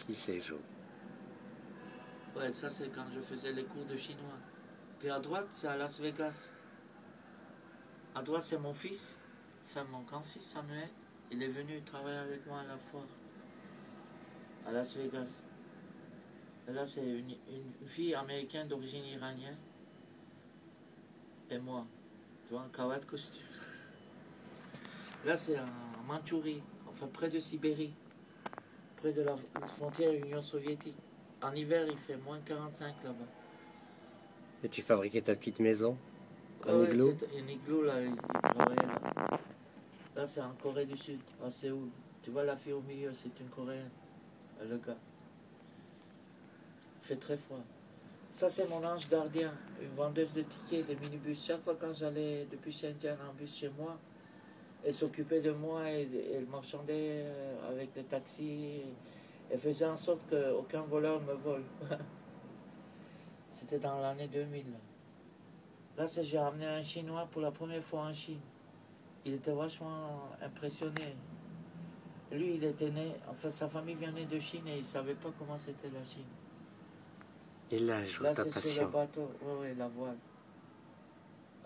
Qui c'est, Jo? Ouais, ça c'est quand je faisais les cours de chinois. Puis à droite, c'est à Las Vegas. À droite, c'est mon fils, enfin mon grand-fils Samuel. Il est venu travailler avec moi à la foire, à Las Vegas. Et là, c'est une fille américaine d'origine iranienne. Et moi, tu vois, en cravate costume. Là, c'est en Mandchourie, enfin près de Sibérie, près de la frontière Union soviétique. En hiver, il fait moins 45 là-bas. Et tu fabriquais ta petite maison? Un Ouais, igloo? c'est un igloo là, il travaillait là. Là, c'est en Corée du Sud, à Séoul. Tu vois la fille au milieu, c'est une Coréenne. Le gars. Il fait très froid. Ça, c'est mon ange gardien, une vendeuse de tickets, de minibus. Chaque fois quand j'allais depuis Shenzhen en bus chez moi, elle s'occupait de moi et elle marchandait avec des taxis. Elle faisait en sorte qu'aucun voleur me vole. C'était dans l'année 2000. Là, j'ai ramené un Chinois pour la première fois en Chine. Il était vachement impressionné. Lui, il était né, enfin sa famille venait de Chine et il ne savait pas comment c'était la Chine. Et là, Jo, Là, ta c'est sur passion. le bateau, oui, la voile.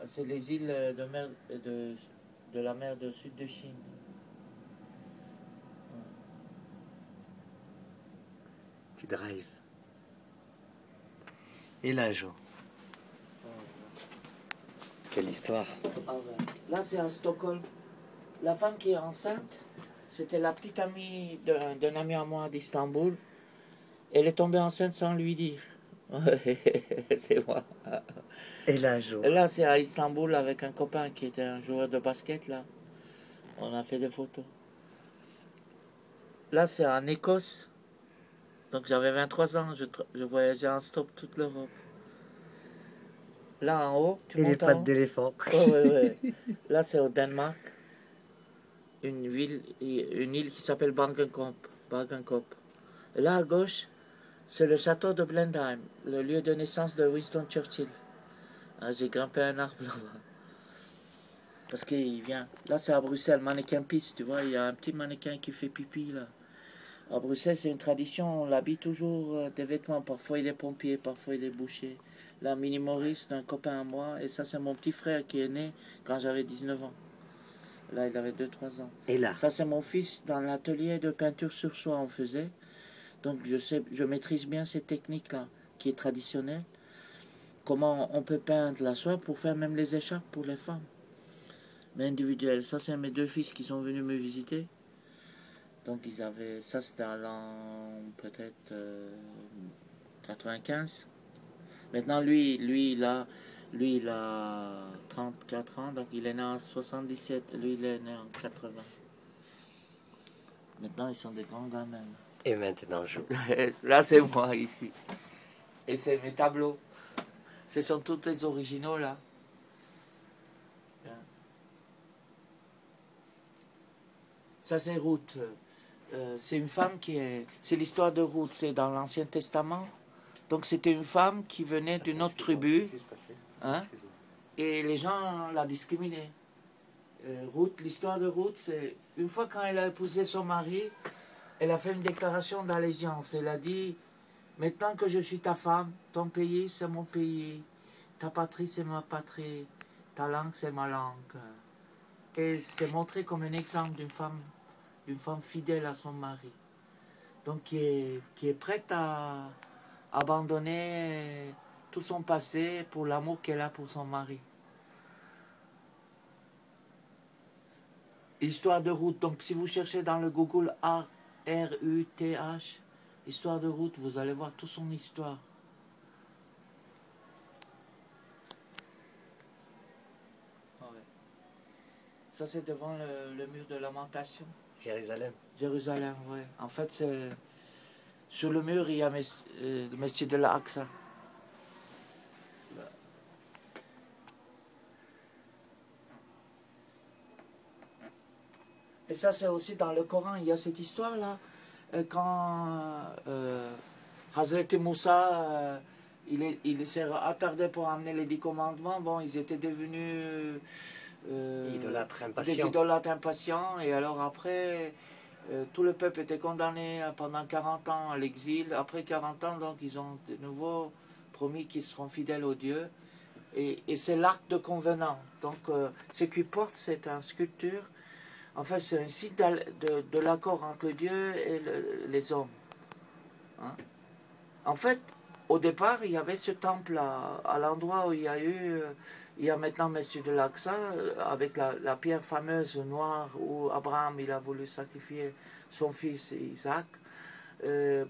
C'est les îles de la mer du sud de Chine. Tu drives. Et là, Jo. Quelle histoire. Ah ouais. Là, c'est à Stockholm. La femme qui est enceinte, c'était la petite amie d'un ami à moi d'Istanbul. Elle est tombée enceinte sans lui dire. C'est moi. Et là, Jo. Et là, c'est à Istanbul avec un copain qui était un joueur de basket, là. On a fait des photos. Là, c'est en Écosse. Donc, j'avais 23 ans. Je voyageais en stop toute l'Europe. Là, en haut, tu Et les montes en pattes haut. d'éléphant. Ouais. Là, c'est au Danemark. Une île qui s'appelle Bergen-op. Et là, à gauche, c'est le château de Blenheim, le lieu de naissance de Winston Churchill. Ah, j'ai grimpé un arbre là-bas. Parce qu'il vient. Là, c'est à Bruxelles, mannequin piste, tu vois. Il y a un petit mannequin qui fait pipi là. À Bruxelles, c'est une tradition. On l'habille toujours des vêtements. Parfois, il est pompier, parfois, il est boucher. Là, Mini Maurice, d'un copain à moi. Et ça, c'est mon petit frère qui est né quand j'avais 19 ans. Là, il avait 2-3 ans. Et là. Ça, c'est mon fils dans l'atelier de peinture sur soie, on faisait. Donc, je maîtrise bien cette technique-là, qui est traditionnelle. Comment on peut peindre la soie pour faire même les écharpes pour les femmes. Mais individuelles. Ça, c'est mes deux fils qui sont venus me visiter. Donc, ils avaient. Ça, c'était à l'an peut-être 95. Maintenant, lui, il a 34 ans, donc il est né en 77. Lui, il est né en 80. Maintenant, ils sont des grands gamins. Et maintenant, Jo. Là, c'est moi, ici. Et c'est mes tableaux. Ce sont tous les originaux, là. Ça, c'est Ruth. C'est une femme qui est... C'est l'histoire de Ruth, c'est dans l'Ancien Testament. Donc, c'était une femme qui venait d'une autre tribu. Hein, et les gens la discriminaient. Ruth, l'histoire de Ruth, c'est... Une fois quand elle a épousé son mari, elle a fait une déclaration d'allégeance. Elle a dit, maintenant que je suis ta femme, ton pays, c'est mon pays. Ta patrie, c'est ma patrie. Ta langue, c'est ma langue. Et c'est montré comme un exemple d'une femme fidèle à son mari. Donc qui est prête à abandonner tout son passé pour l'amour qu'elle a pour son mari. Histoire de Ruth. Donc si vous cherchez dans le Google R-U-T-H, Histoire de Ruth, vous allez voir toute son histoire. Ça, c'est devant le mur de lamentation. Jérusalem. Jérusalem, oui. En fait, c'est... Sur le mur, il y a le Messie de l'Aqsa. Et ça, c'est aussi dans le Coran. Il y a cette histoire-là. Quand Hazreti Moussa, il s'est attardé pour amener les 10 commandements. Bon, ils étaient devenus... Idolâtres des impatients. idolâtres impatients. Et alors après, tout le peuple était condamné pendant 40 ans à l'exil. Après 40 ans, donc, ils ont de nouveau promis qu'ils seront fidèles au Dieu. Et c'est l'arc de convenant. Donc, ce qu'il porte, c'est une sculpture. En fait, c'est un signe de l'accord entre Dieu et les hommes. Hein? En fait, au départ, il y avait ce temple à l'endroit où il y a maintenant Messie de l'Aqsa, avec la pierre fameuse noire où Abraham il a voulu sacrifier son fils Isaac.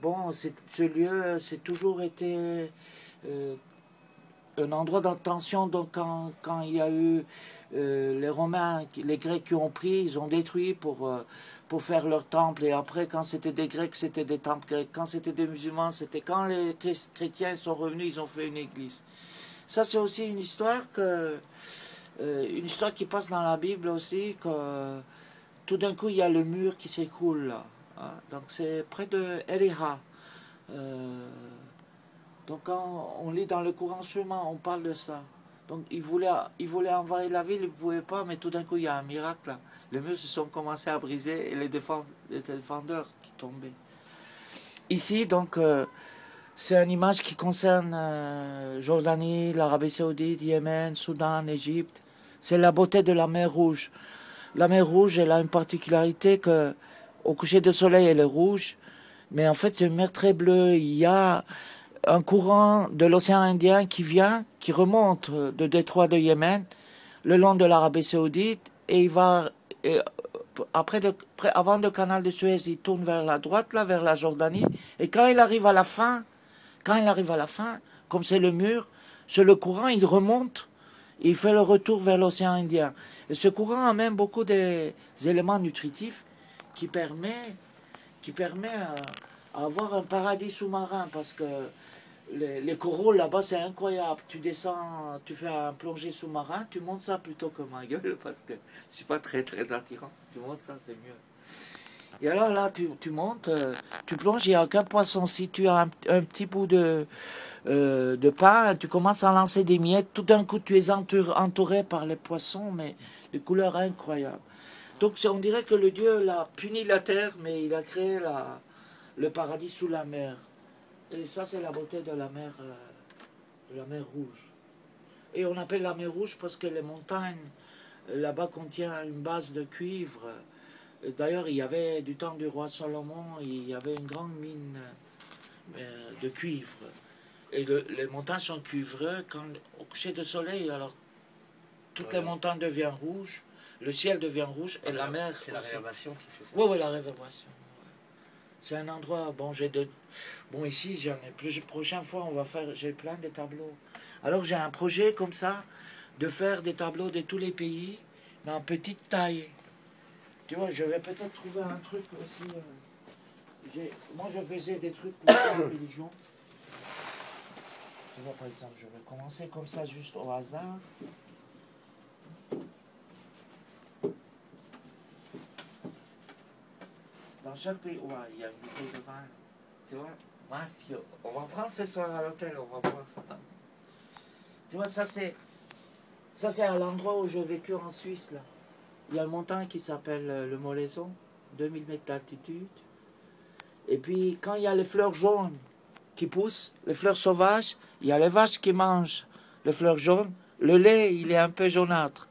Bon, ce lieu, c'est toujours été un endroit d'attention. Donc quand il y a eu les Romains, les Grecs qui ont pris, ils ont détruit pour faire leur temple. Et après, quand c'était des Grecs, c'était des temples grecs. Quand c'était des musulmans, c'était quand les chrétiens sont revenus, ils ont fait une église. Ça, c'est aussi une histoire qui passe dans la Bible aussi, que tout d'un coup, il y a le mur qui s'écroule là. Hein? Donc, c'est près de Eriha. Donc quand on lit dans le Coran chemin, on parle de ça. Donc ils voulaient envahir la ville, ils ne pouvaient pas, mais tout d'un coup il y a un miracle. Là. Les murs se sont commencés à briser et les défendeurs qui tombaient. Ici, donc, c'est une image qui concerne Jordanie, l'Arabie Saoudite, Yémen, Soudan, Égypte. C'est la beauté de la mer Rouge. La mer Rouge, elle a une particularité que au coucher de soleil, elle est rouge, mais en fait c'est une mer très bleue. Il y a un courant de l'océan Indien qui remonte de détroit de Yémen, le long de l'Arabie Saoudite, et il va, avant le canal de Suez, il tourne vers la droite, là, vers la Jordanie, et quand il arrive à la fin, comme c'est le mur, c'est le courant, il remonte, et il fait le retour vers l'océan Indien. Et ce courant a même beaucoup d'éléments nutritifs qui permet à avoir un paradis sous-marin, parce que les coraux là-bas, c'est incroyable. Tu descends, tu fais un plongée sous-marin, tu montes ça plutôt que ma gueule, parce que c'est pas très très attirant. Tu montes ça, c'est mieux. Et alors là, tu montes, tu plonges, il n'y a aucun poisson. Si tu as un petit bout de pain, tu commences à lancer des miettes. Tout d'un coup, tu es entouré par les poissons, mais de couleurs incroyables. Donc on dirait que le Dieu a puni la terre, mais il a créé le paradis sous la mer. Et ça, c'est la beauté de la mer Rouge. Et on appelle la mer Rouge parce que les montagnes là-bas contiennent une base de cuivre. D'ailleurs, il y avait, du temps du roi Salomon, il y avait une grande mine de cuivre. Et les montagnes sont cuivreuses au coucher de soleil. Alors, toutes les montagnes deviennent rouges, le ciel devient rouge et la mer... C'est la réverbération qui fait ça. Oui, la réverbération. C'est un endroit, bon ici, prochaine fois, j'ai plein de tableaux. Alors j'ai un projet comme ça, de faire des tableaux de tous les pays, mais en petite taille. Tu vois, je vais peut-être trouver un truc aussi. Moi, je faisais des trucs pour la religion. Tu vois, par exemple, je vais commencer comme ça, juste au hasard. Dans chaque pays, il y a une bouteille de vin. Tu vois, Masio, on va prendre ce soir à l'hôtel, on va boire ça. Tu vois, ça c'est à l'endroit où j'ai vécu en Suisse, là. Il y a une montagne qui s'appelle le Molaison, 2000 mètres d'altitude. Et puis, quand il y a les fleurs jaunes qui poussent, les fleurs sauvages, il y a les vaches qui mangent les fleurs jaunes. Le lait, il est un peu jaunâtre.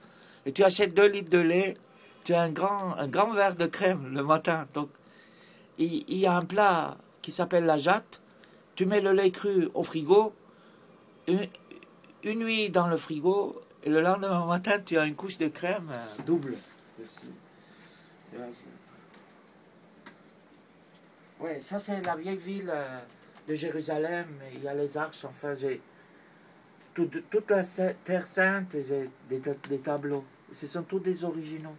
Et tu achètes 2 litres de lait, tu as un grand verre de crème le matin. Donc, il y a un plat qui s'appelle la jatte. Tu mets le lait cru au frigo, une nuit dans le frigo, et le lendemain matin, tu as une couche de crème double dessus. Ouais, ça c'est la vieille ville de Jérusalem. Il y a les arches, enfin, j'ai toute la Terre Sainte, j'ai des tableaux. Ce sont tous des originaux.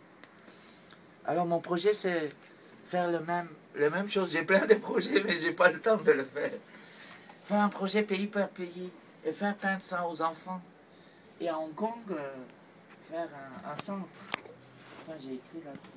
Alors mon projet c'est faire les mêmes choses. J'ai plein de projets, mais j'ai pas le temps de le faire. Faire un projet pays par pays et faire peindre ça aux enfants. Et à Hong Kong, faire un centre. Enfin, j'ai écrit là-dessus.